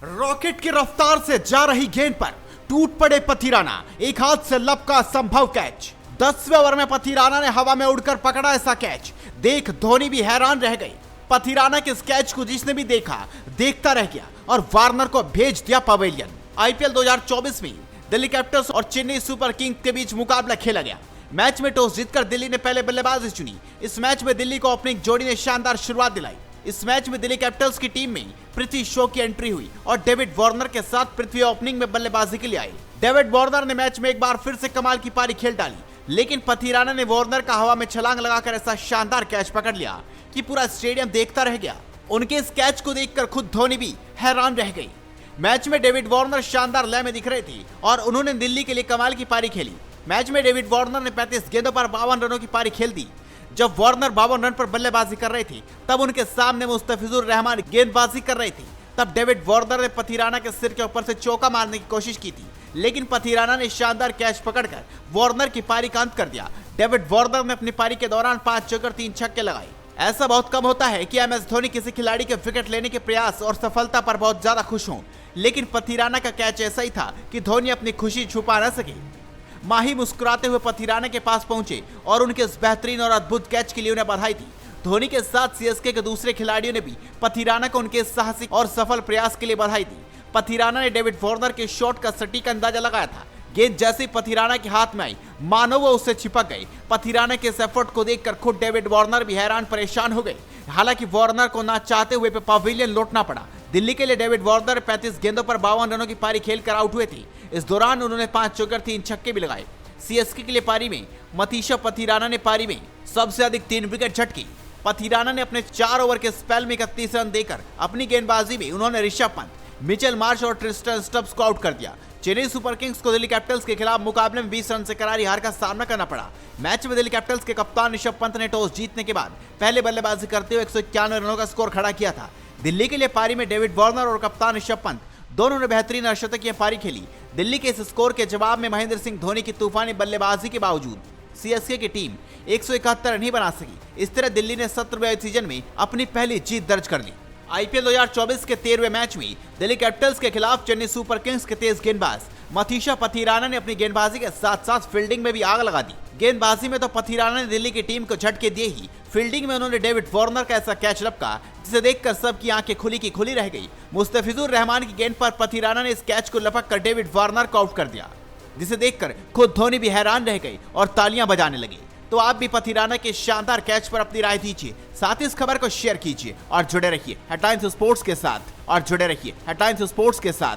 Rocket की रफ्तार से जा रही गेंद पर टूट पड़े पथिराना, एक हाथ से लपका संभव कैच। 10वें ओवर में पथिराना ने हवा में उड़कर पकड़ा ऐसा कैच, देख धोनी भी हैरान रह गए। पथिराना के इस कैच को जिसने भी देखा देखता रह गया और वार्नर को भेज दिया पवेलियन। आईपीएल 2024 में दिल्ली कैपिटल्स और चेन्नई सुपर किंग्स के बीच मुकाबला खेला गया। मैच में टॉस जीतकर दिल्ली ने पहले बल्लेबाजी चुनी। इस मैच में दिल्ली को ओपनिंग जोड़ी ने शानदार शुरुआत दिलाई। इस मैच में दिल्ली कैपिटल्स की टीम में पृथ्वी शॉ की एंट्री हुई और डेविड वार्नर के साथ पृथ्वी ओपनिंग में बल्लेबाजी के लिए आए। डेविड वार्नर ने मैच में एक बार फिर से कमाल की पारी खेल डाली, लेकिन पथिराना ने वार्नर का हवा में छलांग लगाकर ऐसा शानदार कैच पकड़ लिया कि पूरा स्टेडियम देखता रह गया। उनके इस कैच को देखकर खुद धोनी भी हैरान रह गई। मैच में डेविड वार्नर शानदार लय में दिख रहे थे और उन्होंने दिल्ली के लिए कमाल की पारी खेली। मैच में डेविड वार्नर ने 35 गेंदों पर 52 रनों की पारी खेल दी। जब वार्नर 52 रन पर बल्लेबाजी कर रहे थे तब उनके सामने मुस्तफिजुर रहमान गेंदबाजी कर रहे थे। तब डेविड वार्नर ने पथिराना के सिर के ऊपर से चौका मारने की कोशिश की थी, लेकिन पथिराना ने शानदार कैच पकड़कर वार्नर की पारी का अंत कर दिया। डेविड वार्नर ने अपनी पारी के दौरान 5 चौकर 3 छक्के लगाए। ऐसा बहुत कम होता है कि एमएस धोनी किसी खिलाड़ी के विकेट लेने के प्रयास और सफलता पर बहुत ज्यादा खुश हों, लेकिन पथिराना का कैच ऐसा ही था कि धोनी अपनी खुशी छुपा न सके। माही मुस्कुराते हुए पथिराना के पास पहुंचे और उनके इस बेहतरीन और अद्भुत कैच के लिए उन्हें बधाई दी। धोनी के साथ सीएसके के दूसरे खिलाड़ियों ने भी पथिराना को उनके साहसिक और सफल प्रयास के लिए बधाई दी। पथिराना ने डेविड वार्नर के शॉट का सटीक अंदाजा लगाया था। गेंद जैसे ही पथिराना के हाथ में आई, मानो वो उससे चिपक गई। पथिराना के इस एफर्ट को देखकर खुद डेविड वार्नर भी हैरान परेशान हो गए। हालांकि वार्नर को ना चाहते हुए पवेलियन लौटना पड़ा। दिल्ली के लिए डेविड वार्नर 35 गेंदों पर 52 रनों की पारी खेलकर आउट हुए थे। इस दौरान उन्होंने 5 चौकर 3 छक्के भी लगाए। सीएसके के लिए पारी में मतीशा पथिराना ने पारी में सबसे अधिक 3 विकेट झटके। पथिराना ने अपने 4 ओवर के स्पेल में 31 रन देकर अपनी गेंदबाजी में उन्होंने ऋषभ पंत, मिचेल मार्श और ट्रिस्टन स्टब्स को आउट कर दिया। चेन्नई सुपर किंग्स को दिल्ली कैपिटल्स के खिलाफ मुकाबले में 20 रन से करारी हार का सामना करना पड़ा। मैच में दिल्ली कैपिटल्स के कप्तान ऋषभ पंत ने टॉस जीतने के बाद पहले बल्लेबाजी करते हुए 191 रनों का स्कोर खड़ा किया था। दिल्ली के लिए पारी में डेविड वार्नर और कप्तान ऋषभ पंत दोनों ने बेहतरीन अर्धशतकीय पारी खेली। दिल्ली के इस स्कोर के जवाब में महेंद्र सिंह धोनी की तूफानी बल्लेबाजी के बावजूद सीएसके की टीम 171 रन ही बना सकी। इस तरह दिल्ली ने 17वें सीजन में अपनी पहली जीत दर्ज कर ली। आईपीएल 2024 के 13वें मैच में दिल्ली कैपिटल्स के खिलाफ चेन्नई सुपर किंग्स के तेज गेंदबाज मतीशा पथिराना ने अपनी गेंदबाजी के साथ साथ फील्डिंग में भी आग लगा दी। गेंदबाजी में तो पथिराना ने दिल्ली की टीम को झटके दिए ही फील्डिंग में उन्होंने डेविड वार्नर का ऐसा कैच लपका जिसे देखकर सबकी आंखें खुली की खुली रह गई। मुस्तफिजुर रहमान की गेंद पर पथिराना ने इस कैच को लपक कर डेविड वार्नर को आउट कर दिया, जिसे देखकर खुद धोनी भी हैरान रह गए और तालियां बजाने लगे। तो आप भी पथिराना के शानदार कैच पर अपनी राय दीजिए, साथ ही इस खबर को शेयर कीजिए और जुड़े रहिए हेडलाइंस स्पोर्ट्स के साथ।